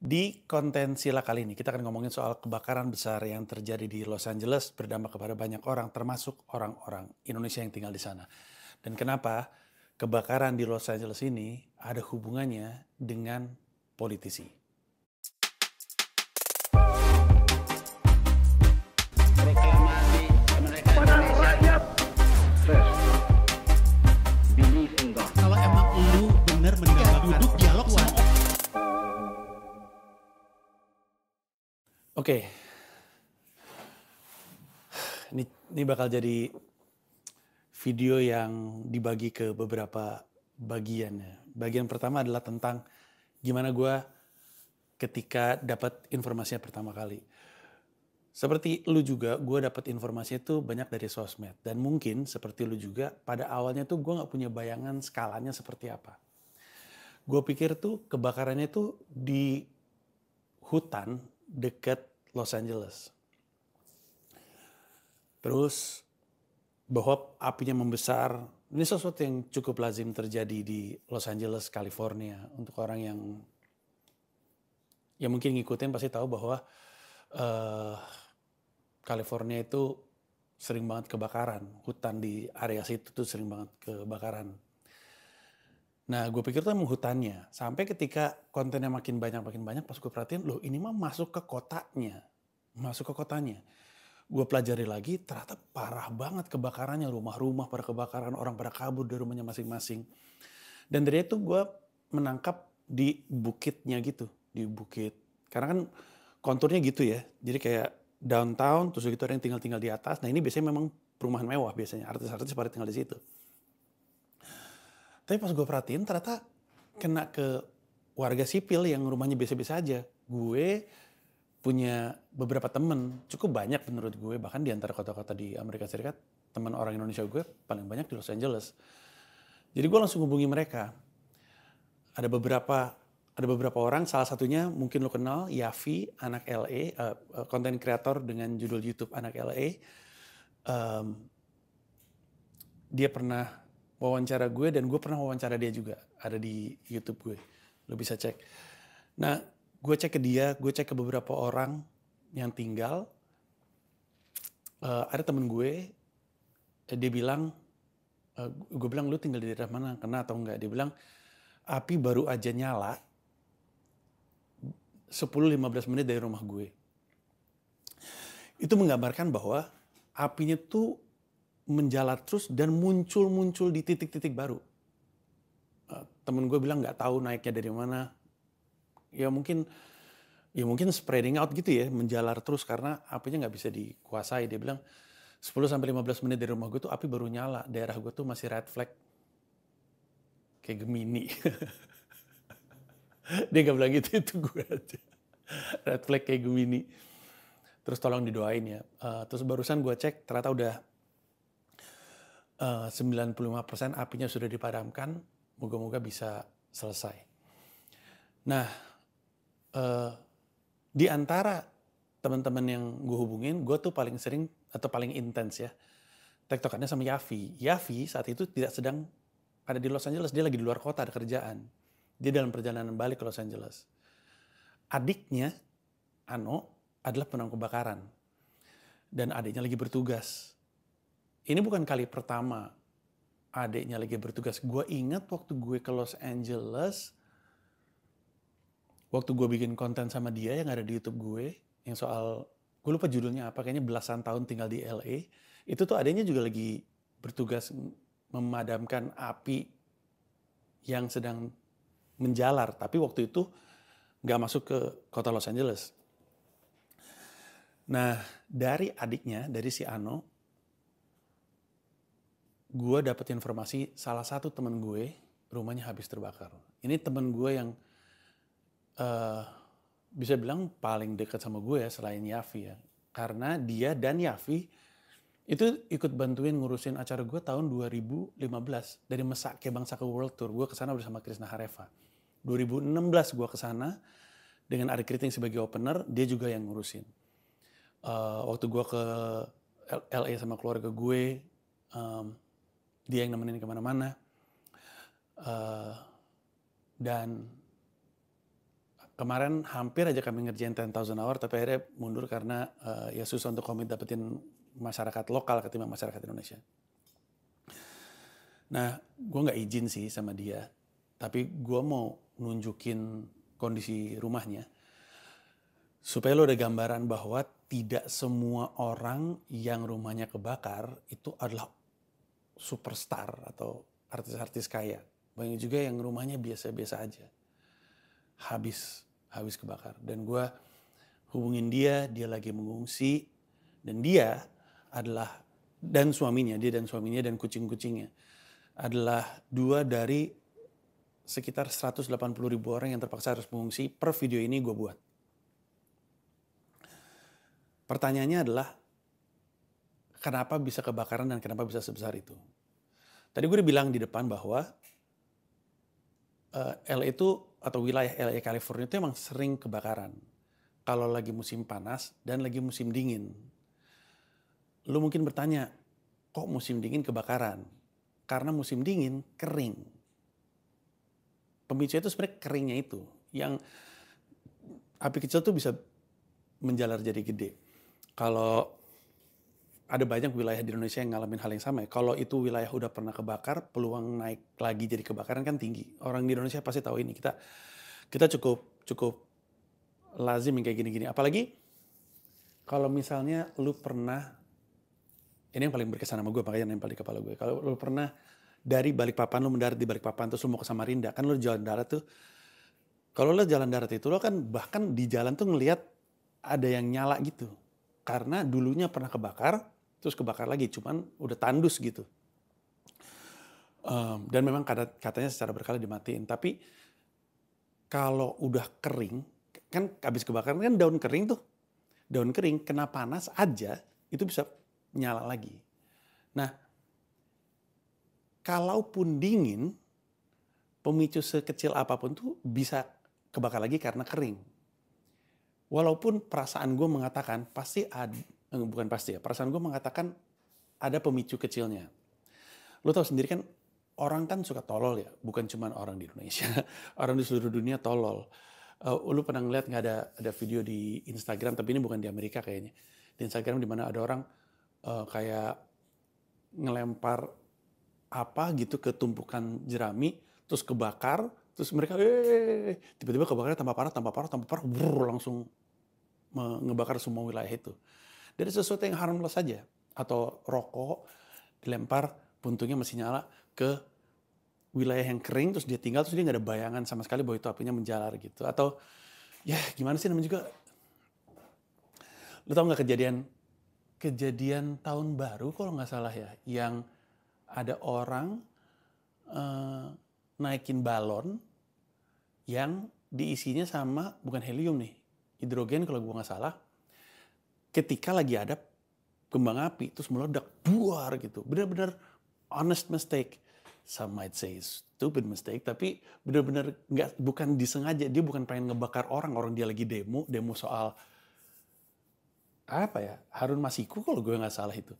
Di konten Sila kali ini kita akan ngomongin soal kebakaran besar yang terjadi di Los Angeles berdampak kepada banyak orang termasuk orang-orang Indonesia yang tinggal di sana. Dan kenapa kebakaran di Los Angeles ini ada hubungannya dengan politisi. Proklamasi kemerdekaan Indonesia. First, believe in God. Kalau emang lu bener mendambakan duduk dialog sama Oke, ini bakal jadi video yang dibagi ke beberapa bagian ya. Bagian pertama adalah tentang gimana gue ketika dapat informasinya pertama kali. Seperti lu juga, gue dapat informasi itu banyak dari sosmed. Dan mungkin seperti lu juga, pada awalnya tuh gue gak punya bayangan skalanya seperti apa. Gue pikir tuh kebakarannya tuh di hutan dekat Los Angeles. Terus bahwa apinya membesar, ini sesuatu yang cukup lazim terjadi di Los Angeles, California. Untuk orang yang mungkin ngikutin pasti tahu bahwa California itu sering banget kebakaran. Hutan di area situ tuh sering banget kebakaran. Nah, gue pikir tuh emang hutannya. Sampai ketika kontennya makin banyak, pas gue perhatiin, loh ini mah masuk ke kotanya. Gue pelajari lagi, ternyata parah banget kebakarannya. Rumah-rumah pada kebakaran, orang pada kabur dari rumahnya masing-masing. Dan dari itu gue menangkap di bukitnya gitu. Di bukit. Karena kan konturnya gitu ya. Jadi kayak downtown, terus gitu ada yang tinggal di atas. Nah ini biasanya memang perumahan mewah biasanya. Artis-artis pada tinggal di situ. Tapi pas gue perhatiin ternyata kena ke warga sipil yang rumahnya biasa-biasa aja. Gue punya beberapa temen, cukup banyak menurut gue, bahkan di antara kota-kota di Amerika Serikat, teman orang Indonesia gue paling banyak di Los Angeles. Jadi gue langsung hubungi mereka. Ada beberapa orang, salah satunya mungkin lo kenal, Yafi, anak LA, konten kreator dengan judul YouTube anak LA. Dia pernah wawancara gue dan gue pernah wawancara dia juga, ada di YouTube gue, lo bisa cek. Nah, gue cek ke dia, gue cek ke beberapa orang yang tinggal. Ada temen gue, dia bilang, gue bilang lu tinggal di daerah mana, kena atau enggak? Dia bilang api baru aja nyala 10-15 menit dari rumah gue. Itu menggambarkan bahwa apinya tuh menjalar terus dan muncul di titik-titik baru. Temen gue bilang nggak tahu naiknya dari mana. Ya mungkin spreading out gitu ya, menjalar terus karena apinya nggak bisa dikuasai. Dia bilang 10-15 menit dari rumah gue tuh api baru nyala. Daerah gue tuh masih red flag. Kayak Gemini. Dia nggak bilang gitu, itu gue aja. Red flag kayak Gemini. Terus tolong didoain ya. Terus barusan gue cek ternyata udah 95% apinya sudah dipadamkan, moga-moga bisa selesai. Nah, di antara teman-teman yang gue hubungin, gue tuh paling sering atau paling intens ya, tektokannya sama Yafi. Yafi saat itu tidak sedang ada di Los Angeles, dia lagi di luar kota, ada kerjaan. Dia dalam perjalanan balik ke Los Angeles. Adiknya, Ano, adalah pemadam kebakaran. Dan adiknya lagi bertugas. Ini bukan kali pertama adiknya lagi bertugas. Gue ingat waktu gue ke Los Angeles, waktu gue bikin konten sama dia yang ada di YouTube gue, yang soal, gue lupa judulnya apa, kayaknya belasan tahun tinggal di LA, itu tuh adiknya juga lagi bertugas memadamkan api yang sedang menjalar, tapi waktu itu nggak masuk ke kota Los Angeles. Nah, dari adiknya, dari si Ano, gue dapet informasi salah satu temen gue rumahnya habis terbakar. Ini temen gue yang bisa bilang paling dekat sama gue ya selain Yafi ya. Karena dia dan Yafi itu ikut bantuin ngurusin acara gue tahun 2015 dari Mesake Bangsaka World Tour. Gue kesana bersama Krisna Hareva. 2016 gue kesana dengan Ari Kriting sebagai opener, dia juga yang ngurusin. Waktu gue ke LA sama keluarga gue, dia yang nemenin kemana-mana. Dan kemarin hampir aja kami ngerjain 10,000 hour, tapi akhirnya mundur karena ya susah untuk komit dapetin masyarakat lokal ketimbang masyarakat Indonesia. Nah, gue nggak izin sih sama dia, tapi gue mau nunjukin kondisi rumahnya supaya lo ada gambaran bahwa tidak semua orang yang rumahnya kebakar itu adalah superstar atau artis-artis kaya. Banyak juga yang rumahnya biasa-biasa aja. Habis kebakar. Dan gue hubungin dia lagi mengungsi. Dan dia dan suaminya dan kucing-kucingnya adalah 2 dari sekitar 180.000 orang yang terpaksa harus mengungsi per video ini gue buat. Pertanyaannya adalah, kenapa bisa kebakaran dan kenapa bisa sebesar itu? Tadi gue udah bilang di depan bahwa LA itu atau wilayah LA California itu emang sering kebakaran. Kalau lagi musim panas dan lagi musim dingin. Lu mungkin bertanya, kok musim dingin kebakaran? Karena musim dingin kering. Pemicu itu sebenarnya keringnya itu. Yang api kecil tuh bisa menjalar jadi gede. Kalau ada banyak wilayah di Indonesia yang ngalamin hal yang sama ya. Kalau itu wilayah udah pernah kebakar, peluang naik lagi jadi kebakaran kan tinggi. Orang di Indonesia pasti tahu ini. Kita cukup lazim yang kayak gini-gini. Apalagi kalau misalnya lu pernah, ini yang paling berkesan sama gue, makanya nempel di kepala gue. Kalau lu pernah dari Balikpapan, lu mendarat di Balikpapan, terus lu mau ke Samarinda, kan lu jalan darat tuh. Kalau lu jalan darat itu, lu kan bahkan di jalan tuh ngelihat ada yang nyala gitu. Karena dulunya pernah kebakar, terus kebakar lagi, cuman udah tandus gitu. Dan memang katanya secara berkala dimatiin. Tapi kalau udah kering, kan habis kebakaran kan daun kering tuh. Daun kering kena panas aja, itu bisa nyala lagi. Nah, kalaupun dingin, pemicu sekecil apapun tuh bisa kebakar lagi karena kering. Walaupun perasaan gue mengatakan perasaan gue mengatakan ada pemicu kecilnya. Lo tau sendiri kan, orang kan suka tolol ya, bukan cuma orang di Indonesia, orang di seluruh dunia tolol. Lo pernah ngeliat nggak ada video di Instagram, tapi ini bukan di Amerika kayaknya. Di Instagram di mana ada orang kayak ngelempar apa gitu ke tumpukan jerami, terus kebakar, terus mereka tiba-tiba kebakarnya tambah parah, langsung ngebakar semua wilayah itu. Dari sesuatu yang harmless saja, atau rokok dilempar, puntungnya masih nyala ke wilayah yang kering, terus dia tinggal, terus dia nggak ada bayangan sama sekali bahwa itu apinya menjalar gitu. Atau ya gimana sih namanya juga, lu tau nggak kejadian tahun baru kalau nggak salah ya, yang ada orang naikin balon yang diisinya sama bukan helium nih, hidrogen kalau gue nggak salah. Ketika lagi ada kembang api terus meledak duar gitu, benar-benar honest mistake. Some might say stupid mistake, tapi benar-benar bukan disengaja. Dia bukan pengen ngebakar orang dia lagi demo soal apa ya, Harun Masiku kalau gue nggak salah itu.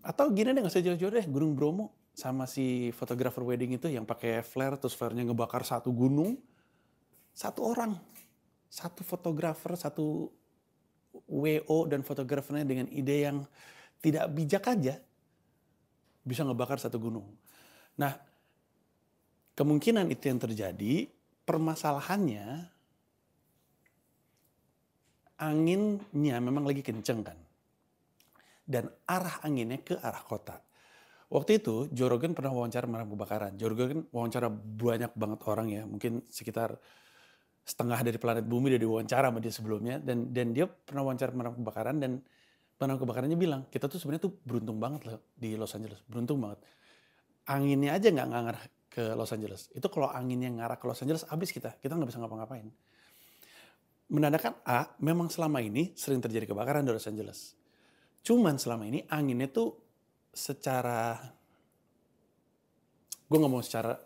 Atau gini deh, nggak usah jauh-jauh deh, Gunung Bromo sama si fotografer wedding itu yang pakai flare, terus flare-nya ngebakar satu gunung, satu orang, satu fotografer, satu WO dan fotografernya dengan ide yang tidak bijak aja bisa ngebakar satu gunung. Nah, kemungkinan itu yang terjadi. Permasalahannya anginnya memang lagi kenceng kan, dan arah anginnya ke arah kota. Waktu itu Joe Rogan pernah wawancara pemadam kebakaran. Joe Rogan wawancara banyak banget orang ya, mungkin sekitar setengah dari planet bumi udah diwawancara sama dia sebelumnya, dan dia pernah wawancara pemadam kebakaran, dan pemadam kebakarannya bilang, kita tuh sebenarnya tuh beruntung banget loh di Los Angeles, beruntung banget. Anginnya aja nggak ngarah ke Los Angeles. Itu kalau anginnya ngarah ke Los Angeles, habis kita nggak bisa ngapa-ngapain. Menandakan memang selama ini sering terjadi kebakaran di Los Angeles. Cuman selama ini anginnya tuh secara, gue ngomong secara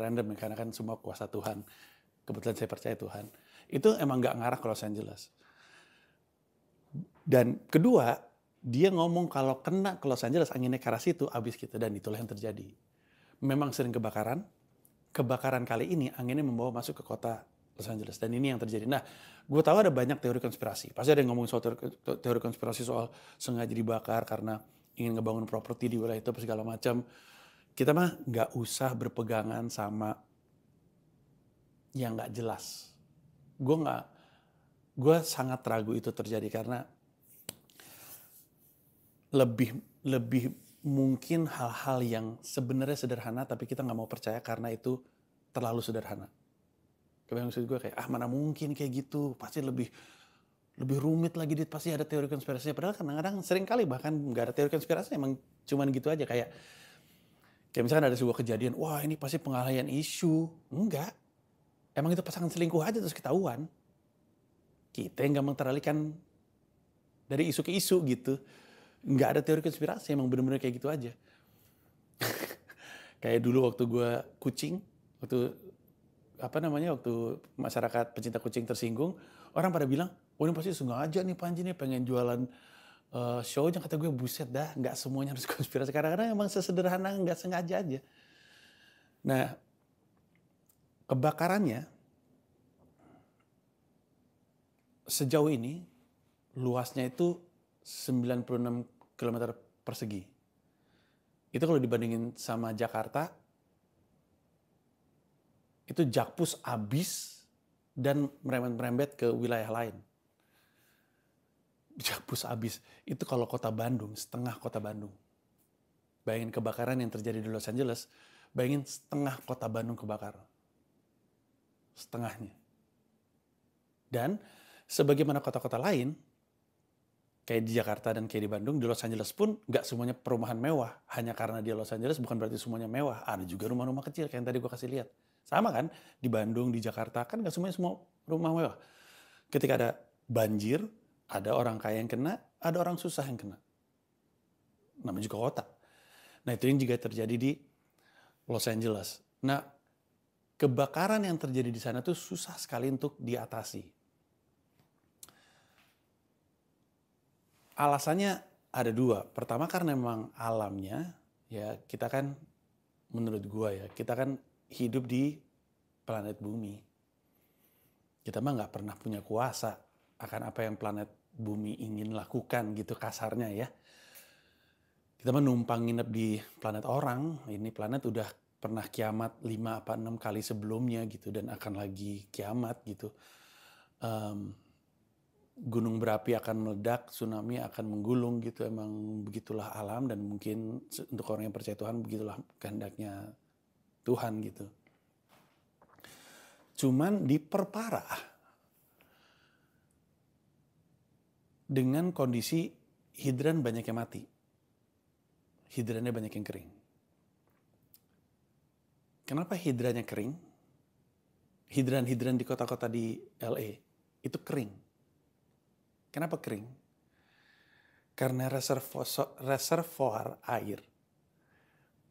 random ya, karena kan semua kuasa Tuhan. Kebetulan saya percaya Tuhan. Itu emang nggak ngarah ke Los Angeles. Dan kedua, dia ngomong kalau kena ke Los Angeles, anginnya ke arah situ, habis kita. Dan itulah yang terjadi. Memang sering kebakaran. Kebakaran kali ini anginnya membawa masuk ke kota Los Angeles. Dan ini yang terjadi. Nah, gue tahu ada banyak teori konspirasi. Pasti ada yang ngomongin soal teori konspirasi soal sengaja dibakar karena ingin ngebangun properti di wilayah itu, segala macam. Kita mah nggak usah berpegangan sama yang nggak jelas. Gue sangat ragu itu terjadi karena lebih mungkin hal-hal yang sebenarnya sederhana tapi kita nggak mau percaya karena itu terlalu sederhana. Kebayang maksud gue kayak mana mungkin kayak gitu, pasti lebih rumit lagi, pasti ada teori konspirasinya. Padahal kadang-kadang sering kali bahkan nggak ada teori konspirasi, emang cuman gitu aja. Kayak misalkan ada sebuah kejadian, wah ini pasti pengalihan isu. Enggak, emang itu pasangan selingkuh aja terus ketahuan. Kita yang gampang teralihkan dari isu ke isu gitu. Nggak ada teori konspirasi, emang bener-bener kayak gitu aja. Kayak dulu waktu gue kucing, waktu masyarakat pecinta kucing tersinggung, orang pada bilang, oh ini pasti sengaja nih Panji nih pengen jualan show. Jangan kata gue, buset dah, nggak semuanya harus konspirasi. Kadang-kadang emang sesederhana nggak sengaja aja. Nah, kebakarannya sejauh ini luasnya itu 96 km persegi. Itu kalau dibandingin sama Jakarta, itu Jakpus abis dan merembet ke wilayah lain. Jakpus abis. Itu kalau kota Bandung, setengah kota Bandung. Bayangin kebakaran yang terjadi di Los Angeles, bayangin setengah kota Bandung kebakar. Setengahnya. Dan sebagaimana kota-kota lain, kayak di Jakarta dan kayak di Bandung, di Los Angeles pun nggak semuanya perumahan mewah. Hanya karena di Los Angeles bukan berarti semuanya mewah. Ada juga rumah-rumah kecil kayak yang tadi gue kasih lihat. Sama kan, di Bandung, di Jakarta, kan nggak semuanya semua rumah mewah. Ketika ada banjir, ada orang kaya yang kena, ada orang susah yang kena. Namanya juga kota. Nah itu yang juga terjadi di Los Angeles. Nah kebakaran yang terjadi di sana tuh susah sekali untuk diatasi. Alasannya ada dua. Pertama karena memang alamnya, ya kita kan, menurut gua ya, kita kan hidup di planet bumi. Kita mah nggak pernah punya kuasa akan apa yang planet bumi ingin lakukan gitu kasarnya ya. Kita mah numpang nginep di planet orang. Ini planet udah pernah kiamat 5 apa 6 kali sebelumnya gitu dan akan lagi kiamat gitu. Gunung berapi akan meledak, tsunami akan menggulung gitu. Emang begitulah alam dan mungkin untuk orang yang percaya Tuhan begitulah kehendaknya Tuhan gitu. Cuman diperparah dengan kondisi hidran banyak yang mati. Hidrannya banyak yang kering. Kenapa hidrannya kering? Hidran-hidran di kota-kota di LA itu kering. Kenapa kering? Karena reservoir air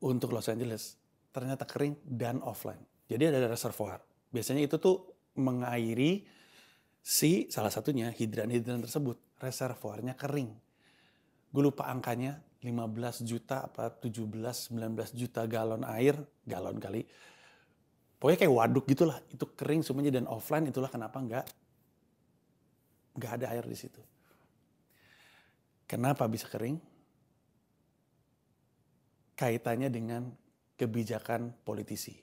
untuk Los Angeles ternyata kering dan offline. Jadi ada reservoir. Biasanya itu tuh mengairi salah satunya hidran-hidran tersebut. Reservoirnya kering. Gue lupa angkanya, 15 juta apa 17, 19 juta galon air. Galon kali. Pokoknya kayak waduk gitulah. Itu kering semuanya dan offline. Itulah kenapa nggak ada air di situ. Kenapa bisa kering? Kaitannya dengan kebijakan politisi.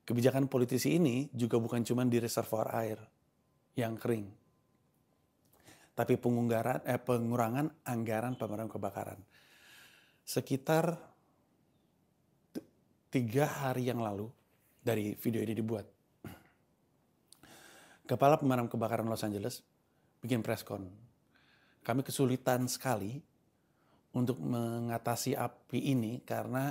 Kebijakan politisi ini juga bukan cuma di reservoir air yang kering, tapi pengurangan anggaran pemadam kebakaran. Sekitar 3 hari yang lalu dari video ini dibuat, Kepala Pemadam Kebakaran Los Angeles bikin press con. Kami kesulitan sekali untuk mengatasi api ini karena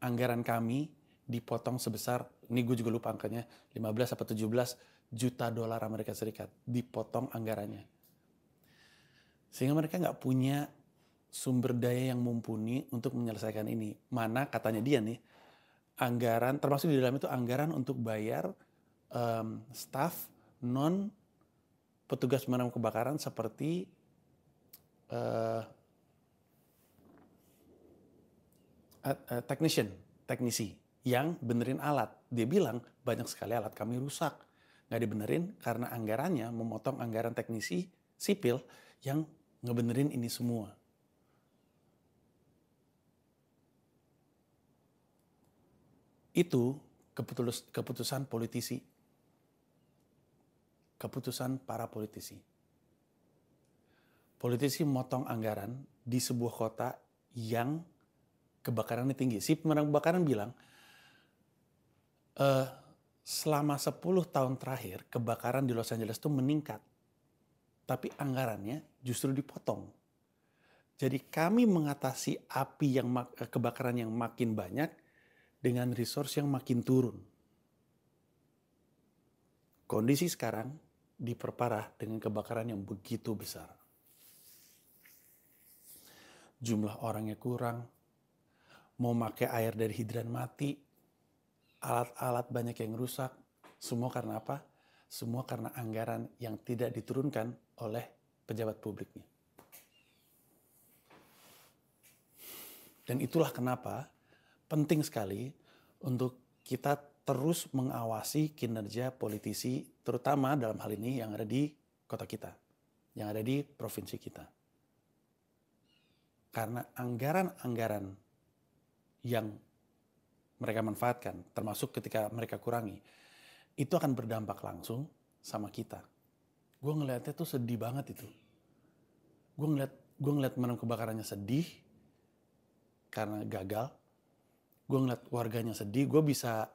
anggaran kami dipotong sebesar, ini gue juga lupa angkanya, 15 atau 17 juta dolar Amerika Serikat. Dipotong anggarannya. Sehingga mereka nggak punya sumber daya yang mumpuni untuk menyelesaikan ini. Mana katanya dia nih, anggaran, termasuk di dalam itu anggaran untuk bayar staff non petugas pemadam kebakaran seperti teknisi yang benerin alat. Dia bilang banyak sekali alat kami rusak. nggak dibenerin karena anggarannya memotong anggaran teknisi sipil yang ngebenerin ini semua. Itu keputusan politisi. Keputusan para politisi. Politisi memotong anggaran di sebuah kota yang kebakarannya tinggi. Si pemadam kebakaran bilang, selama 10 tahun terakhir kebakaran di Los Angeles itu meningkat. Tapi anggarannya justru dipotong. Jadi kami mengatasi kebakaran yang makin banyak dengan resource yang makin turun. Kondisi sekarang diperparah dengan kebakaran yang begitu besar. Jumlah orangnya kurang, mau pakai air dari hidran mati, alat-alat banyak yang rusak. Semua karena apa? Semua karena anggaran yang tidak diturunkan oleh pejabat publiknya. Dan itulah kenapa penting sekali untuk kita terus mengawasi kinerja politisi, terutama dalam hal ini yang ada di kota kita, yang ada di provinsi kita. Karena anggaran-anggaran yang mereka manfaatkan, termasuk ketika mereka kurangi, itu akan berdampak langsung sama kita. Gue ngeliatnya tuh sedih banget itu. Gue ngeliat pemadam kebakarannya sedih karena gagal. Gue ngeliat warganya sedih. Gue bisa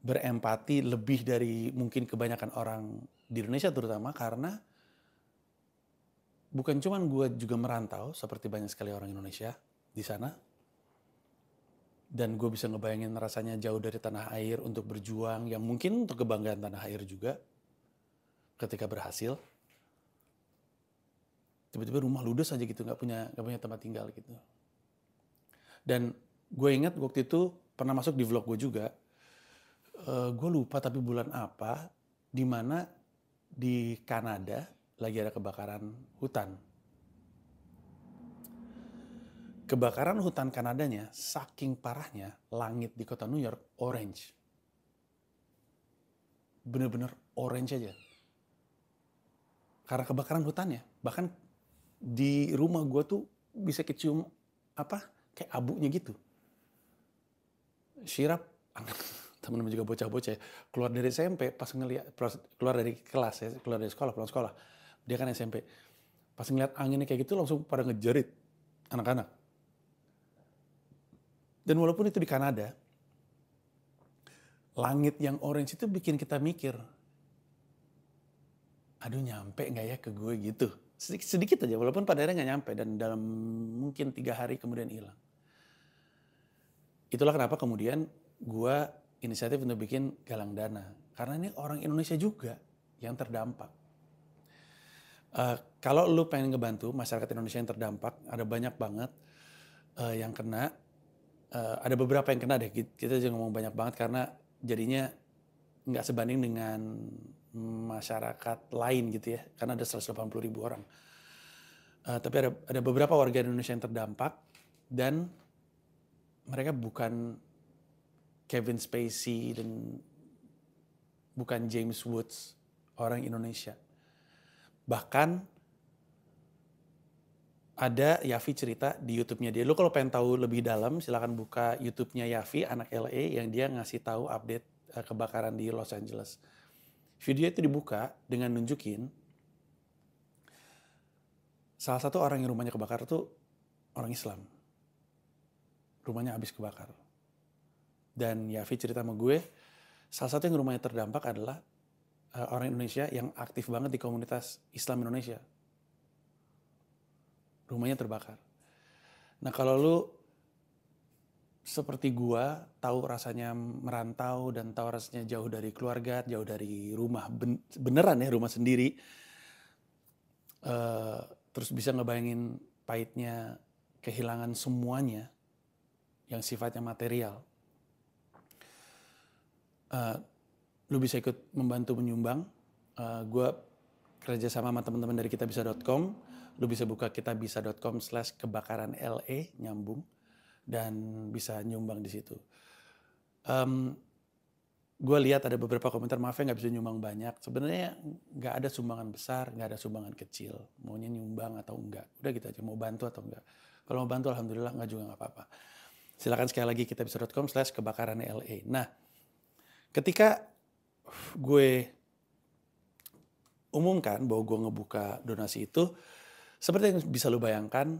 berempati lebih dari mungkin kebanyakan orang di Indonesia terutama, karena bukan cuman gue juga merantau seperti banyak sekali orang Indonesia di sana. Dan gue bisa ngebayangin rasanya jauh dari tanah air untuk berjuang, yang mungkin untuk kebanggaan tanah air juga ketika berhasil. Tiba-tiba rumah ludes aja gitu, nggak punya tempat tinggal gitu. Dan gue ingat waktu itu pernah masuk di vlog gue juga. Gue lupa tapi bulan apa, di mana di Kanada lagi ada kebakaran hutan. Kebakaran hutan Kanadanya saking parahnya, langit di kota New York orange. Bener-bener orange aja. Karena kebakaran hutannya. Bahkan di rumah gue tuh bisa kecium kayak abunya gitu. Syirap, temen-temen juga bocah-bocah ya, keluar dari SMP pas ngeliat, keluar dari kelas ya, keluar dari sekolah, pulang sekolah. Dia kan SMP. Pas ngeliat anginnya kayak gitu langsung pada ngejerit anak-anak. Dan walaupun itu di Kanada, langit yang orange itu bikin kita mikir, aduh nyampe gak ya ke gue gitu. Sedikit aja, walaupun pada akhirnya gak nyampe. Dan dalam mungkin 3 hari kemudian hilang. Itulah kenapa kemudian gue inisiatif untuk bikin galang dana. Karena ini orang Indonesia juga yang terdampak. Kalau lu pengen ngebantu masyarakat Indonesia yang terdampak, ada banyak banget yang kena. Ada beberapa yang kena deh, kita jangan ngomong banyak banget karena jadinya nggak sebanding dengan masyarakat lain gitu ya, karena ada 180.000 orang. Tapi ada beberapa warga Indonesia yang terdampak dan mereka bukan Kevin Spacey dan bukan James Woods, orang Indonesia. Bahkan ada Yafi cerita di YouTube-nya dia. Lu kalau pengen tahu lebih dalam, silakan buka YouTube-nya Yafi, anak LA, yang dia ngasih tahu update kebakaran di Los Angeles. Video itu dibuka dengan nunjukin salah satu orang yang rumahnya kebakar itu orang Islam. Rumahnya habis kebakar. Dan Yafi cerita sama gue, salah satu yang rumahnya terdampak adalah orang Indonesia yang aktif banget di komunitas Islam Indonesia. Rumahnya terbakar. Nah kalau lu seperti gua tahu rasanya merantau dan tahu rasanya jauh dari keluarga, jauh dari rumah beneran ya, rumah sendiri, terus bisa ngebayangin pahitnya kehilangan semuanya yang sifatnya material, lu bisa ikut membantu menyumbang. Gua kerja sama teman-teman dari kitabisa.com. Lu bisa buka kitabisa.com/kebakaranLA, nyambung. dan bisa nyumbang di situ. Gue lihat ada beberapa komentar, maaf ya nggak bisa nyumbang banyak. Sebenarnya nggak ada sumbangan besar, nggak ada sumbangan kecil. Maunya nyumbang atau enggak, udah gitu aja. Mau bantu atau enggak. Kalau mau bantu alhamdulillah, nggak juga nggak apa-apa. Silakan sekali lagi kitabisa.com/kebakaran LA. Nah, ketika gue umumkan bahwa gue ngebuka donasi itu, seperti yang bisa lo bayangkan,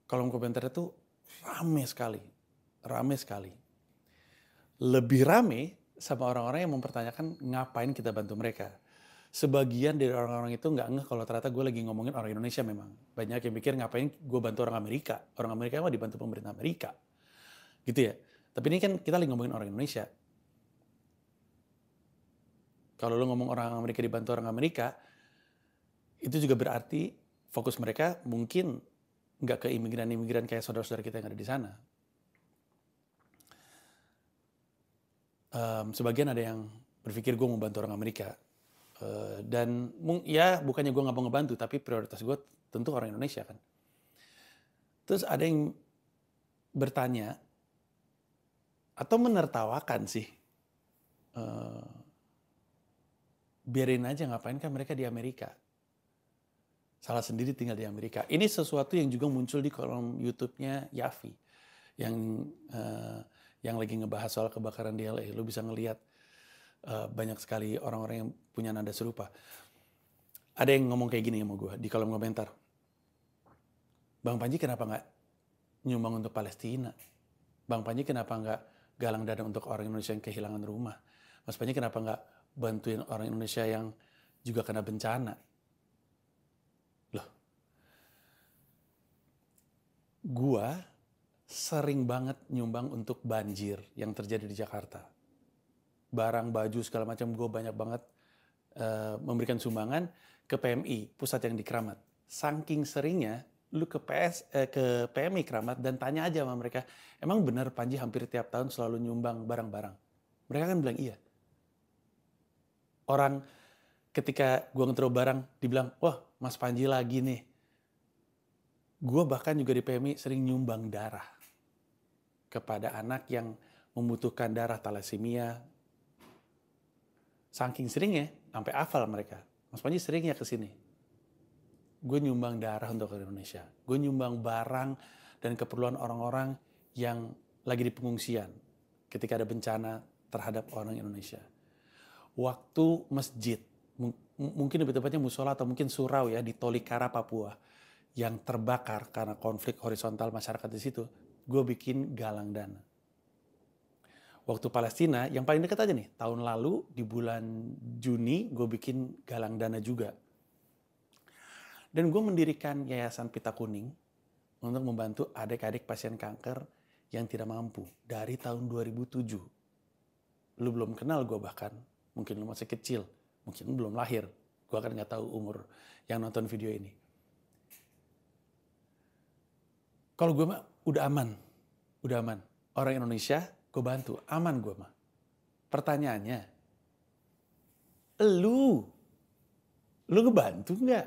kolom komentarnya tuh rame sekali. Lebih rame sama orang-orang yang mempertanyakan ngapain kita bantu mereka. Sebagian dari orang-orang itu nggak ngeh kalau ternyata gue lagi ngomongin orang Indonesia memang. Banyak yang mikir ngapain gue bantu orang Amerika. Orang Amerika mah dibantu pemerintah Amerika. Gitu ya. Tapi ini kan kita lagi ngomongin orang Indonesia. Kalau lo ngomong orang Amerika dibantu orang Amerika, itu juga berarti fokus mereka mungkin nggak ke imigran-imigran kayak saudara-saudara kita yang ada di sana. Sebagian ada yang berpikir gue mau bantu orang Amerika. Dan ya bukannya gue nggak mau ngebantu, tapi prioritas gue tentu orang Indonesia kan. Terus ada yang bertanya, atau menertawakan sih, biarin aja ngapain kan mereka di Amerika. Salah sendiri tinggal di Amerika. Ini sesuatu yang juga muncul di kolom YouTube-nya Yafi. Yang lagi ngebahas soal kebakaran di LA. Lo bisa ngelihat banyak sekali orang-orang yang punya nada serupa. Ada yang ngomong kayak gini sama gue di kolom komentar. Bang Panji kenapa nggak nyumbang untuk Palestina? Bang Panji kenapa nggak galang dana untuk orang Indonesia yang kehilangan rumah? Mas Panji kenapa nggak bantuin orang Indonesia yang juga kena bencana? Loh, gue sering banget nyumbang untuk banjir yang terjadi di Jakarta. Barang, baju, segala macam gue banyak banget memberikan sumbangan ke PMI, pusat yang di Keramat. Saking seringnya, lu ke PMI Keramat dan tanya aja sama mereka, emang benar Panji hampir tiap tahun selalu nyumbang barang-barang? Mereka kan bilang iya. Orang ketika gue ngetro barang, dibilang, wah Mas Panji lagi nih. Gue bahkan juga di PMI sering nyumbang darah kepada anak yang membutuhkan darah thalassemia. Saking seringnya, sampai hafal mereka. Mas Panji seringnya ke sini. Gue nyumbang darah untuk Indonesia. Gue nyumbang barang dan keperluan orang-orang yang lagi di pengungsian ketika ada bencana terhadap orang Indonesia. Waktu masjid, mungkin lebih tepatnya musola atau mungkin surau ya di Tolikara, Papua, yang terbakar karena konflik horizontal masyarakat di situ, gue bikin galang dana. Waktu Palestina, yang paling dekat aja nih, tahun lalu di bulan Juni gue bikin galang dana juga. Dan gue mendirikan Yayasan Pita Kuning untuk membantu adik-adik pasien kanker yang tidak mampu dari tahun 2007. Lu belum kenal gue bahkan, mungkin lu masih kecil, mungkin lu belum lahir. Gue kan nggak tahu umur yang nonton video ini. Kalau gue mah udah aman. Orang Indonesia gue bantu, aman gue mah. Pertanyaannya, lu ngebantu nggak?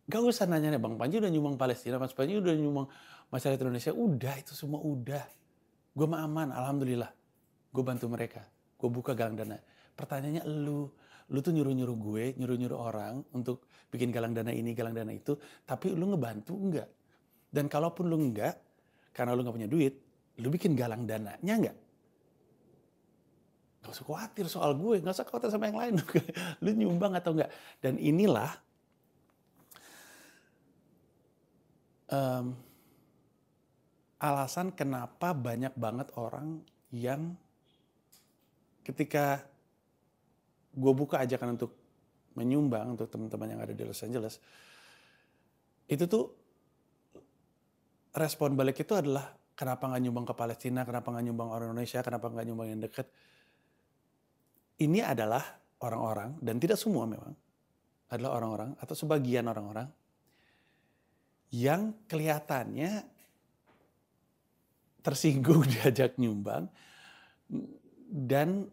Gak usah nanya nih, Bang Panji udah nyumbang Palestina, Mas Panji udah nyumbang masyarakat Indonesia, udah itu semua udah. Gue mah aman, alhamdulillah. Gue bantu mereka, gue buka galang dana. Pertanyaannya lu tuh nyuruh-nyuruh gue, nyuruh-nyuruh orang untuk bikin galang dana ini, galang dana itu, tapi lu ngebantu enggak? Dan kalaupun lu enggak, karena lu gak punya duit, lu bikin galang dananya enggak? Gak usah khawatir soal gue, gak usah khawatir sama yang lain. Lu nyumbang atau enggak? Dan inilah alasan kenapa banyak banget orang yang ketika gue buka ajakan untuk menyumbang untuk teman-teman yang ada di Los Angeles, itu tuh respon balik itu adalah kenapa nggak nyumbang ke Palestina, kenapa nggak nyumbang orang Indonesia, kenapa nggak nyumbang yang dekat. Ini adalah orang-orang, dan tidak semua memang, adalah orang-orang atau sebagian orang-orang yang kelihatannya tersinggung diajak nyumbang, dan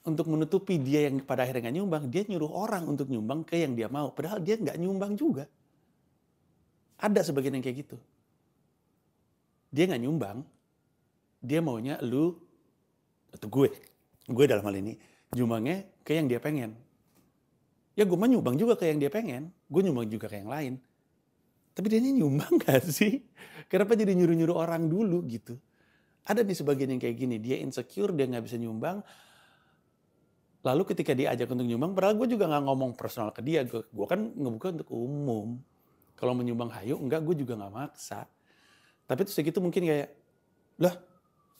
untuk menutupi dia yang pada akhirnya nggak nyumbang, dia nyuruh orang untuk nyumbang ke yang dia mau, padahal dia nggak nyumbang juga. Ada sebagian yang kayak gitu. Dia nggak nyumbang, dia maunya lu, atau gue dalam hal ini, nyumbangnya ke yang dia pengen. Ya gue mah nyumbang juga ke yang dia pengen, gue nyumbang juga ke yang lain. Tapi dia nyumbang gak sih? Kenapa jadi nyuruh-nyuruh orang dulu gitu? Ada nih sebagian yang kayak gini, dia insecure, dia gak bisa nyumbang. Lalu ketika dia ajak untuk nyumbang, padahal gue juga gak ngomong personal ke dia, gue kan ngebuka untuk umum. Kalau menyumbang hayu, enggak, gue juga gak maksa. Tapi terus gitu mungkin kayak, lah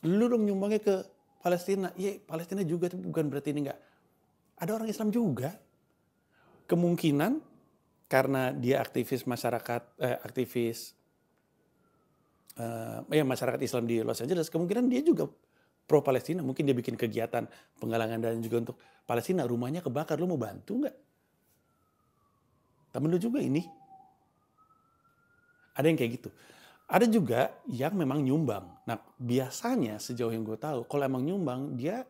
lu dong nyumbangnya ke Palestina. Iya, Palestina juga, tapi bukan berarti ini enggak. Ada orang Islam juga. Kemungkinan karena dia aktivis masyarakat, masyarakat Islam di Los Angeles, kemungkinan dia juga pro Palestina. Mungkin dia bikin kegiatan penggalangan dana juga untuk Palestina. Rumahnya kebakar, lu mau bantu nggak? Temen lu juga ini. Ada yang kayak gitu. Ada juga yang memang nyumbang. Nah biasanya sejauh yang gue tahu, kalau emang nyumbang, dia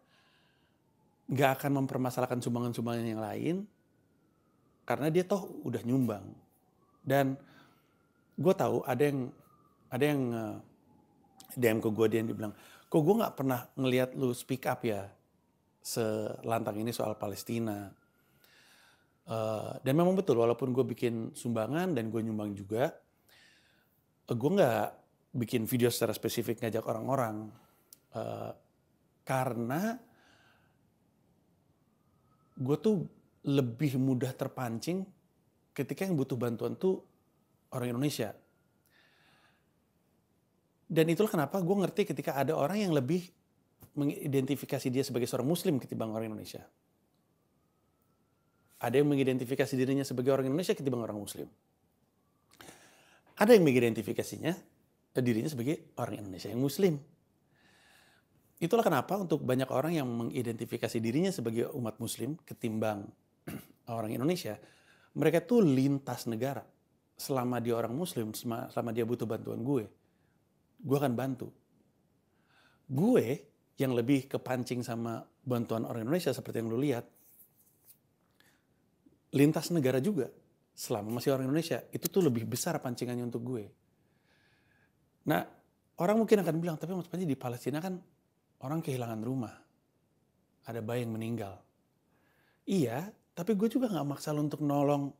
nggak akan mempermasalahkan sumbangan-sumbangan yang lain, karena dia toh udah nyumbang. Dan gue tahu ada yang DM ke gue, dia yang bilang, kok gue nggak pernah ngelihat lu speak up ya selantang ini soal Palestina. Dan memang betul, walaupun gue bikin sumbangan dan gue nyumbang juga, gue nggak bikin video secara spesifik ngajak orang-orang, karena gue tuh lebih mudah terpancing ketika yang butuh bantuan tuh orang Indonesia. Dan itulah kenapa gue ngerti ketika ada orang yang lebih mengidentifikasi dia sebagai seorang Muslim ketimbang orang Indonesia. Ada yang mengidentifikasi dirinya sebagai orang Indonesia ketimbang orang Muslim. Ada yang mengidentifikasinya dirinya sebagai orang Indonesia yang Muslim. Itulah kenapa untuk banyak orang yang mengidentifikasi dirinya sebagai umat Muslim ketimbang orang Indonesia, mereka tuh lintas negara. Selama dia orang Muslim, selama dia butuh bantuan gue akan bantu. Gue yang lebih kepancing sama bantuan orang Indonesia seperti yang lu lihat, lintas negara juga. Selama masih orang Indonesia, itu tuh lebih besar pancingannya untuk gue. Nah, orang mungkin akan bilang, tapi Mas Panji di Palestina kan orang kehilangan rumah. Ada bayi yang meninggal. Iya, tapi gue juga gak maksa lo untuk nolong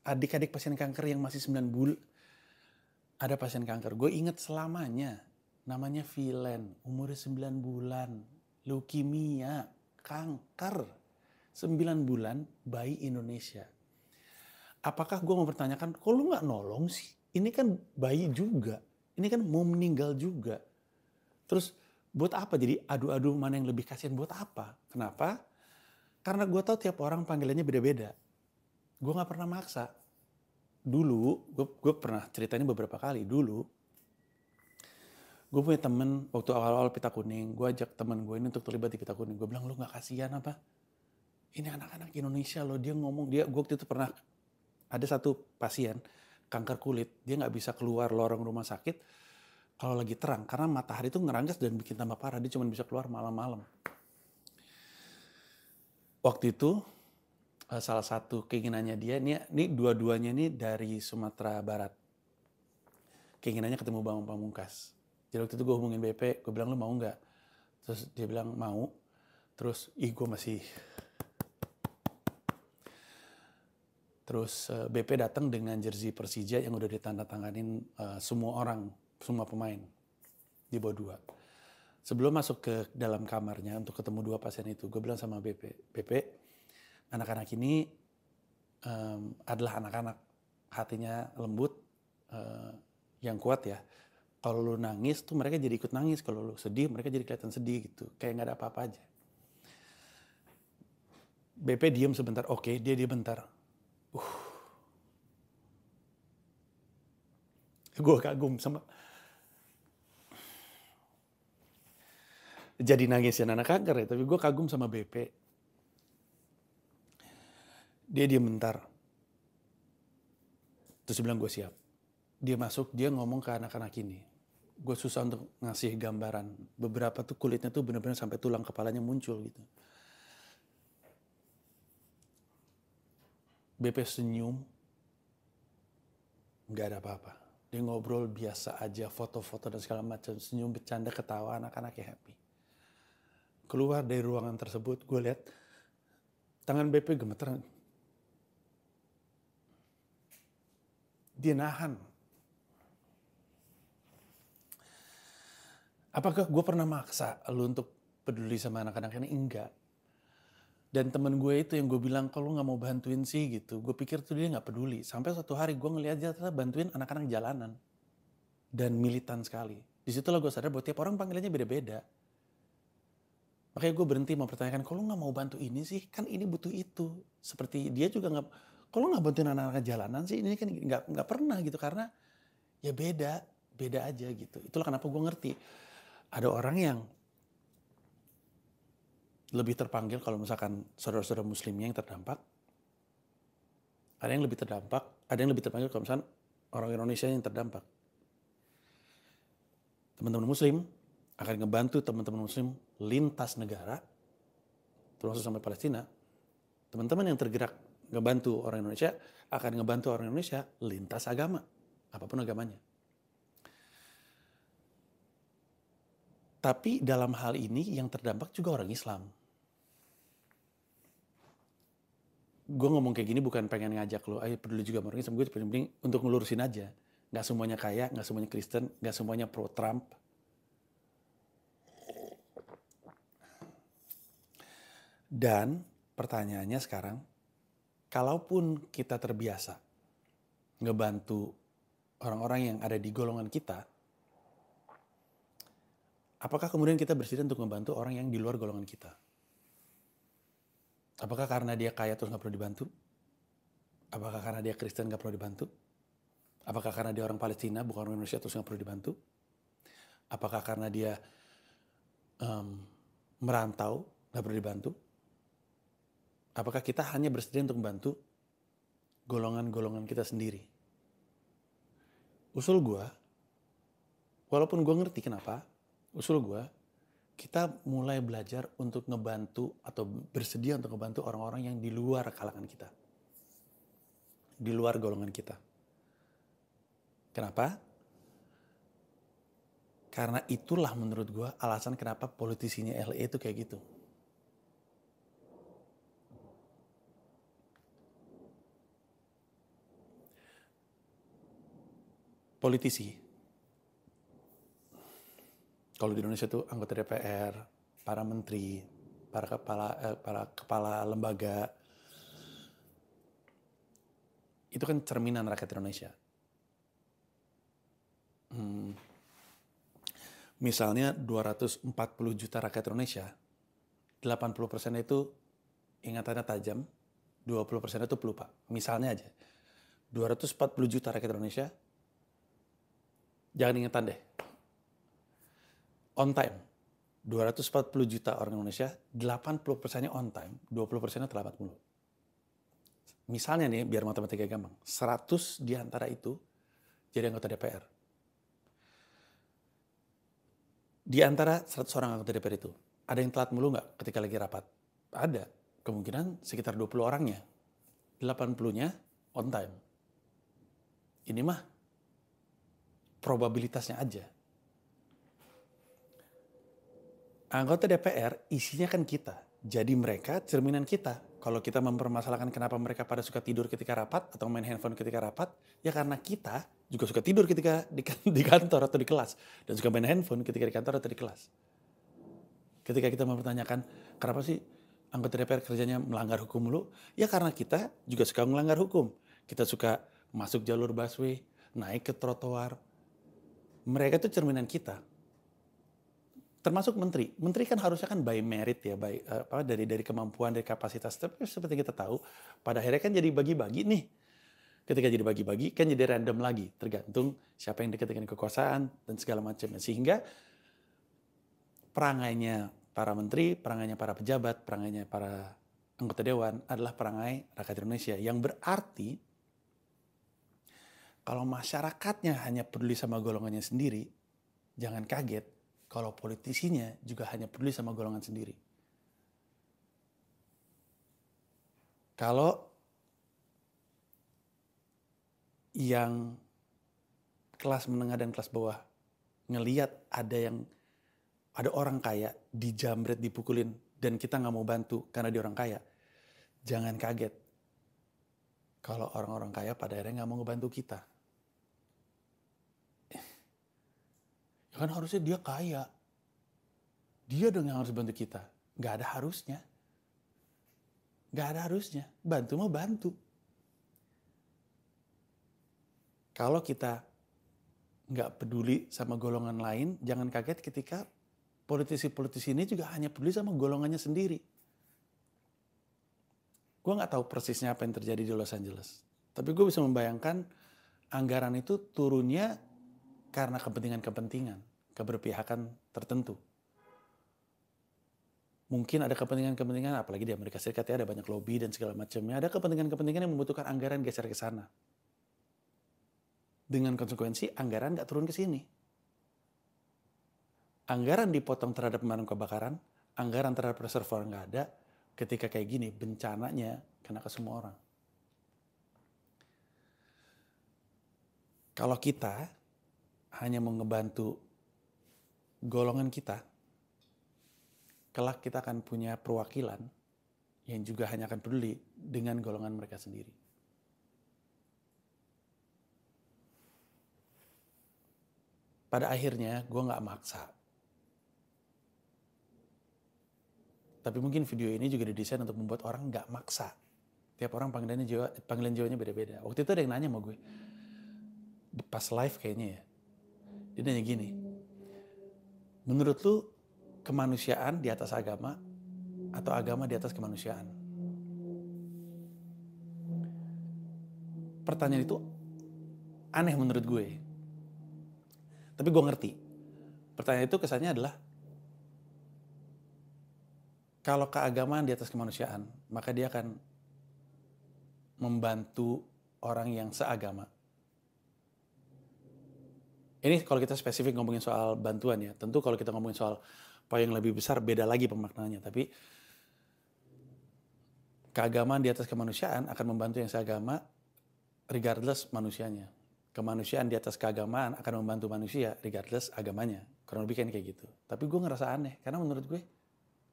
adik-adik pasien kanker yang masih 9 bulan. Ada pasien kanker, gue inget selamanya. Namanya Vilen, umurnya 9 bulan. Leukemia, kanker. 9 bulan, bayi Indonesia. Apakah gue mempertanyakan, kok lu gak nolong sih? Ini kan bayi juga. Ini kan mau meninggal juga. Terus buat apa? Jadi adu-adu mana yang lebih kasihan, buat apa? Kenapa? Karena gue tahu tiap orang panggilannya beda-beda. Gue gak pernah maksa. Dulu, gue pernah ceritain beberapa kali. Dulu, gue punya temen, waktu awal-awal Pita Kuning, gue ajak temen gue ini untuk terlibat di Pita Kuning. Gue bilang, lu gak kasihan apa? Ini anak-anak Indonesia loh, dia ngomong, gue waktu itu pernah, ada satu pasien, kanker kulit, dia gak bisa keluar lorong rumah sakit kalau lagi terang, karena matahari itu ngeranggas dan bikin tambah parah, dia cuma bisa keluar malam-malam. Waktu itu, salah satu keinginannya dia, ini dua-duanya nih dari Sumatera Barat. Keinginannya ketemu Bambang Pamungkas. Jadi waktu itu gue hubungin BP, gue bilang, lu mau gak? Terus dia bilang, mau. Terus, gue masih... Terus BP datang dengan jersey Persija yang udah ditandatanganin semua orang, semua pemain di bawah 2. Sebelum masuk ke dalam kamarnya untuk ketemu 2 pasien itu, gue bilang sama BP, anak-anak ini adalah anak-anak, hatinya lembut, yang kuat ya. Kalau lu nangis tuh mereka jadi ikut nangis, kalau lu sedih mereka jadi kelihatan sedih gitu, kayak nggak ada apa-apa aja. BP diem sebentar, oke, dia bentar. Gue kagum sama jadi nangisin anak kanker ya, tapi gue kagum sama BP. Dia bentar. Terus dia bilang gue siap. Dia masuk, dia ngomong ke anak-anak ini. Gue susah untuk ngasih gambaran. Beberapa tuh kulitnya tuh benar-benar sampai tulang kepalanya muncul gitu. BP senyum. Gak ada apa-apa. Dia ngobrol biasa aja, foto-foto dan segala macam, senyum, bercanda, ketawa, anak-anaknya happy. Keluar dari ruangan tersebut, gue lihat tangan BP gemeteran. Dia nahan. Apakah gue pernah maksa lu untuk peduli sama anak-anak ini? Enggak. Dan temen gue itu yang gue bilang, kalau nggak mau bantuin sih gitu. Gue pikir tuh dia nggak peduli. Sampai suatu hari gue ngeliat dia ternyata bantuin anak-anak jalanan. Dan militan sekali. Disitulah gue sadar bahwa tiap orang panggilannya beda-beda. Makanya gue berhenti mempertanyakan, kalau nggak mau bantu ini sih, kan ini butuh itu. Seperti dia juga nggak, kalau nggak bantuin anak-anak jalanan sih, ini kan nggak pernah gitu. Karena ya beda aja gitu. Itulah kenapa gue ngerti. Ada orang yang lebih terpanggil kalau misalkan saudara-saudara muslimnya yang terdampak. Ada yang lebih terdampak, ada yang lebih terpanggil kalau misalkan orang Indonesia yang terdampak. Teman-teman muslim akan ngebantu teman-teman muslim lintas negara, termasuk sampai Palestina. Teman-teman yang tergerak ngebantu orang Indonesia akan ngebantu orang Indonesia lintas agama, apapun agamanya. Tapi dalam hal ini yang terdampak juga orang Islam. Gue ngomong kayak gini bukan pengen ngajak lo, ayo peduli juga sama orang Islam. Gue penting untuk ngelurusin aja. Gak semuanya kaya, gak semuanya Kristen, gak semuanya pro Trump. Dan pertanyaannya sekarang, kalaupun kita terbiasa ngebantu orang-orang yang ada di golongan kita, apakah kemudian kita bersedia untuk membantu orang yang di luar golongan kita? Apakah karena dia kaya terus gak perlu dibantu? Apakah karena dia Kristen gak perlu dibantu? Apakah karena dia orang Palestina bukan orang Indonesia terus gak perlu dibantu? Apakah karena dia merantau gak perlu dibantu? Apakah kita hanya bersedia untuk membantu golongan-golongan kita sendiri? Usul gue, walaupun gue ngerti kenapa, usul gue, kita mulai belajar untuk ngebantu atau bersedia untuk ngebantu orang-orang yang di luar kalangan kita. Di luar golongan kita. Kenapa? Karena itulah menurut gue alasan kenapa politisinya LA itu kayak gitu. Politisi. Kalau di Indonesia tuh anggota DPR, para menteri, para kepala lembaga, itu kan cerminan rakyat Indonesia. Misalnya 240 juta rakyat Indonesia, 80% itu ingatannya tajam, 20% itu pelupa. Misalnya aja, 240 juta rakyat Indonesia, jangan ingatan deh. On time, 240 juta orang Indonesia, 80%-nya on time, 20%-nya terlambat mulu. Misalnya nih, biar matematika gampang, 100 di antara itu jadi anggota DPR. Di antara 100 orang anggota DPR itu, ada yang telat mulu nggak ketika lagi rapat? Ada, kemungkinan sekitar 20 orangnya. 80-nya on time. Ini mah probabilitasnya aja. Anggota DPR isinya kan kita. Jadi mereka cerminan kita. Kalau kita mempermasalahkan kenapa mereka pada suka tidur ketika rapat atau main handphone ketika rapat, ya karena kita juga suka tidur ketika di kantor atau di kelas. Dan suka main handphone ketika di kantor atau di kelas. Ketika kita mempertanyakan, kenapa sih anggota DPR kerjanya melanggar hukum dulu? Ya karena kita juga suka melanggar hukum. Kita suka masuk jalur busway, naik ke trotoar. Mereka itu cerminan kita. Termasuk menteri. Menteri kan harusnya kan by merit ya, dari kemampuan, dari kapasitas. Tapi seperti kita tahu, pada akhirnya kan jadi bagi-bagi nih. Ketika jadi bagi-bagi kan jadi random lagi, tergantung siapa yang dekat dengan kekuasaan dan segala macamnya. Sehingga perangainya para menteri, perangainya para pejabat, perangainya para anggota dewan adalah perangai rakyat Indonesia. Yang berarti kalau masyarakatnya hanya peduli sama golongannya sendiri, jangan kaget kalau politisinya juga hanya peduli sama golongan sendiri. Kalau yang kelas menengah dan kelas bawah ngeliat ada orang kaya dijamret, dipukulin, dan kita nggak mau bantu karena dia orang kaya, jangan kaget kalau orang-orang kaya pada akhirnya nggak mau ngebantu kita. Ya kan harusnya dia kaya, dia dong yang harus bantu kita. Nggak ada harusnya. Nggak ada harusnya. Bantu mah bantu. Kalau kita nggak peduli sama golongan lain, jangan kaget ketika politisi-politisi ini juga hanya peduli sama golongannya sendiri. Gue nggak tahu persisnya apa yang terjadi di Los Angeles. Tapi gue bisa membayangkan anggaran itu turunnya karena kepentingan-kepentingan, keberpihakan tertentu. Mungkin ada kepentingan-kepentingan, apalagi di Amerika Serikat ya, ada banyak lobby dan segala macamnya. Ada kepentingan-kepentingan yang membutuhkan anggaran geser ke sana. Dengan konsekuensi anggaran nggak turun ke sini. Anggaran dipotong terhadap pemadam kebakaran, anggaran terhadap reservoir nggak ada. Ketika kayak gini, bencananya kena ke semua orang. Kalau kita hanya mau ngebantu golongan kita, kelak kita akan punya perwakilan yang juga hanya akan peduli dengan golongan mereka sendiri. Pada akhirnya gue nggak maksa. Tapi mungkin video ini juga didesain untuk membuat orang nggak maksa. Tiap orang panggilan Jawanya beda-beda. Waktu itu ada yang nanya sama gue, pas live kayaknya ya, dia nanya gini, menurut lu kemanusiaan di atas agama atau agama di atas kemanusiaan? Pertanyaan itu aneh menurut gue. Tapi gue ngerti. Pertanyaan itu kesannya adalah, kalau keagamaan di atas kemanusiaan, maka dia akan membantu orang yang seagama. Ini kalau kita spesifik ngomongin soal bantuan ya. Tentu kalau kita ngomongin soal poin yang lebih besar, beda lagi pemaknaannya. Tapi keagamaan di atas kemanusiaan akan membantu yang seagama regardless manusianya. Kemanusiaan di atas keagamaan akan membantu manusia regardless agamanya. Kurang lebih kan kayak gitu. Tapi gue ngerasa aneh, karena menurut gue,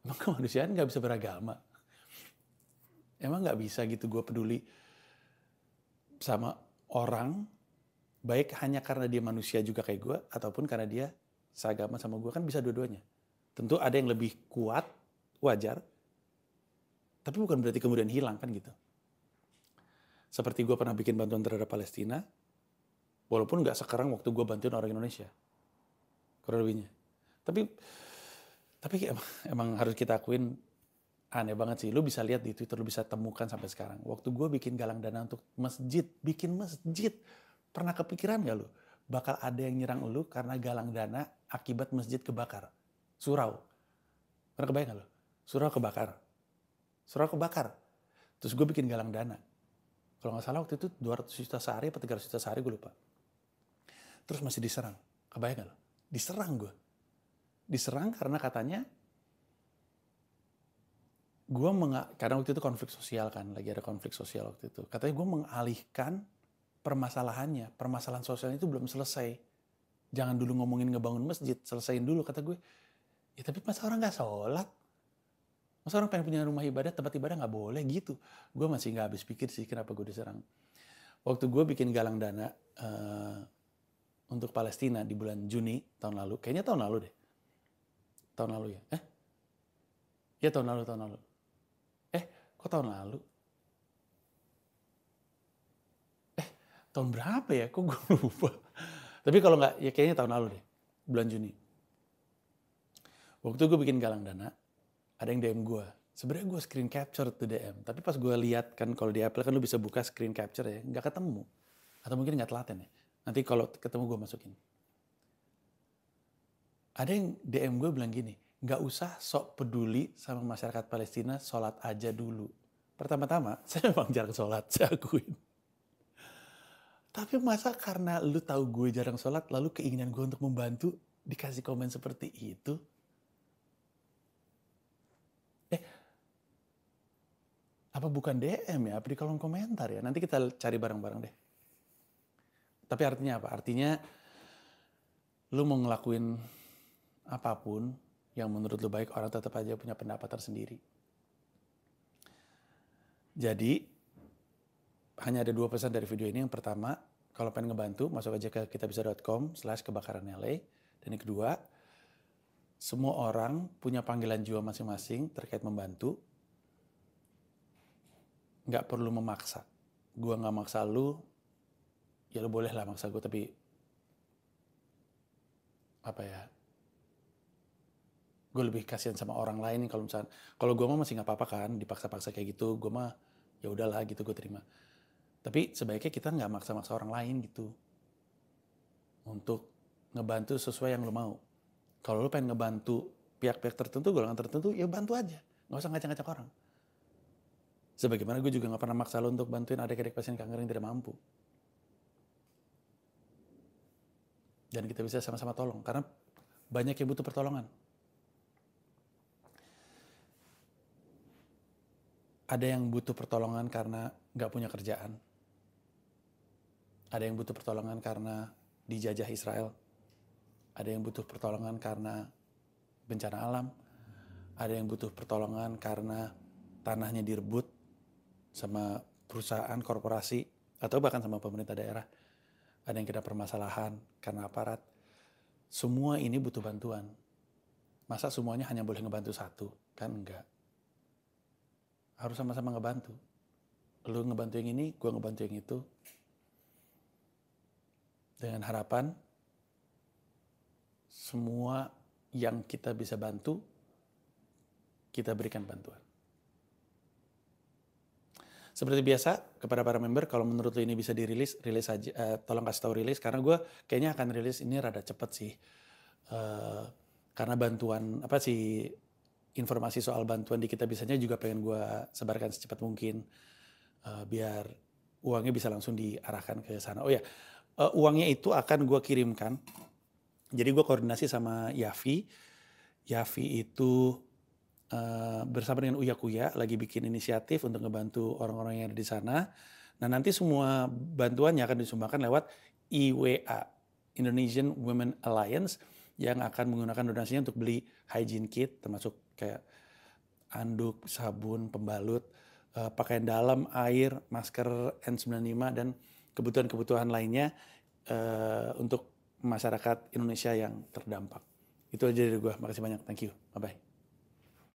emang kemanusiaan gak bisa beragama? Emang gak bisa gitu gue peduli sama orang, baik hanya karena dia manusia juga kayak gue, ataupun karena dia seagama sama gue, kan bisa dua-duanya. Tentu ada yang lebih kuat, wajar, tapi bukan berarti kemudian hilang kan gitu. Seperti gue pernah bikin bantuan terhadap Palestina, walaupun gak sekarang waktu gue bantuin orang Indonesia. Kurang lebihnya. Tapi emang harus kita akuin aneh banget sih. Lu bisa lihat di Twitter, lu bisa temukan sampai sekarang. Waktu gue bikin galang dana untuk bikin masjid. Pernah kepikiran gak lu? Bakal ada yang nyerang lu karena galang dana akibat masjid kebakar. Surau. Pernah kebayang gak lu? Surau kebakar. Terus gue bikin galang dana. Kalau gak salah waktu itu 200 juta sehari atau 300 juta sehari, gue lupa. Terus masih diserang. Kebayang gak lu? Diserang gue. Diserang karena katanya karena waktu itu konflik sosial kan, lagi ada konflik sosial waktu itu. Katanya gue mengalihkan permasalahannya. Permasalahan sosial itu belum selesai. Jangan dulu ngomongin ngebangun masjid, selesaiin dulu, kata gue. Ya tapi masa orang gak sholat? Masa orang pengen punya rumah ibadah, tempat ibadah gak boleh gitu? Gue masih gak habis pikir sih kenapa gue diserang. Waktu gue bikin galang dana untuk Palestina di bulan Juni tahun lalu, kayaknya tahun lalu deh. Tahun lalu ya? Ya tahun lalu. Kok tahun lalu? Tahun berapa ya? Kok gue lupa. Tapi kalau nggak, ya kayaknya tahun lalu deh. Bulan Juni. Waktu gue bikin galang dana, ada yang DM gue. Sebenarnya gue screen capture tuh DM. Tapi pas gue lihat kan, kalau di Apple kan lu bisa buka screen capture ya. Nggak ketemu. Atau mungkin nggak telaten ya. Nanti kalau ketemu gue masukin. Ada yang DM gue bilang gini, nggak usah sok peduli sama masyarakat Palestina, sholat aja dulu. Pertama-tama, saya memang jarang sholat, saya akuin. Tapi masa karena lu tahu gue jarang sholat, lalu keinginan gue untuk membantu dikasih komen seperti itu? Apa bukan DM ya? Apa di kolom komentar ya? Nanti kita cari bareng-bareng deh. Tapi artinya apa? Artinya lu mau ngelakuin apapun yang menurut lu baik, orang tetap aja punya pendapat tersendiri. Jadi hanya ada 2 pesan dari video ini. Yang pertama, kalau pengen ngebantu, masuk aja ke kitabisa.com/kebakaran LA. Dan yang kedua, semua orang punya panggilan jiwa masing-masing terkait membantu. Nggak perlu memaksa. Gua nggak maksa lu, ya lu boleh lah maksa gue, tapi apa ya, gue lebih kasihan sama orang lain. Kalau gue mah masih nggak apa-apa kan, dipaksa-paksa kayak gitu, gue mah ya udahlah gitu, gue terima. Tapi sebaiknya kita nggak maksa-maksa orang lain gitu untuk ngebantu sesuai yang lo mau. Kalau lo pengen ngebantu pihak-pihak tertentu, golongan tertentu, ya bantu aja, nggak usah ngajak-ngajak orang. Sebagaimana gue juga nggak pernah maksa lo untuk bantuin adik-adik pasien kanker yang tidak mampu. Dan kita bisa sama-sama tolong, karena banyak yang butuh pertolongan. Ada yang butuh pertolongan karena nggak punya kerjaan. Ada yang butuh pertolongan karena dijajah Israel. Ada yang butuh pertolongan karena bencana alam. Ada yang butuh pertolongan karena tanahnya direbut sama perusahaan, korporasi, atau bahkan sama pemerintah daerah. Ada yang kena permasalahan karena aparat. Semua ini butuh bantuan. Masa semuanya hanya boleh ngebantu satu? Kan enggak. Harus sama-sama ngebantu. Lu ngebantu yang ini, gue ngebantu yang itu. Dengan harapan semua yang kita bisa bantu, kita berikan bantuan. Seperti biasa, kepada para member, kalau menurut lu ini bisa dirilis, rilis aja. Tolong kasih tahu rilis, karena gue kayaknya akan rilis ini rada cepet sih. Karena bantuan, informasi soal bantuan di Kitabisanya juga pengen gue sebarkan secepat mungkin. Biar uangnya bisa langsung diarahkan ke sana. Oh ya, uangnya itu akan gue kirimkan. Jadi gue koordinasi sama Yafi. Yafi itu bersama dengan Uya Kuya lagi bikin inisiatif untuk ngebantu orang-orang yang ada di sana. Nah nanti semua bantuannya akan disumbangkan lewat IWA, Indonesian Women Alliance, yang akan menggunakan donasinya untuk beli hygiene kit, termasuk kayak anduk, sabun, pembalut, pakaian dalam, air, masker N95, dan kebutuhan-kebutuhan lainnya untuk masyarakat Indonesia yang terdampak. Itu aja dari gue. Makasih banyak. Thank you. Bye-bye.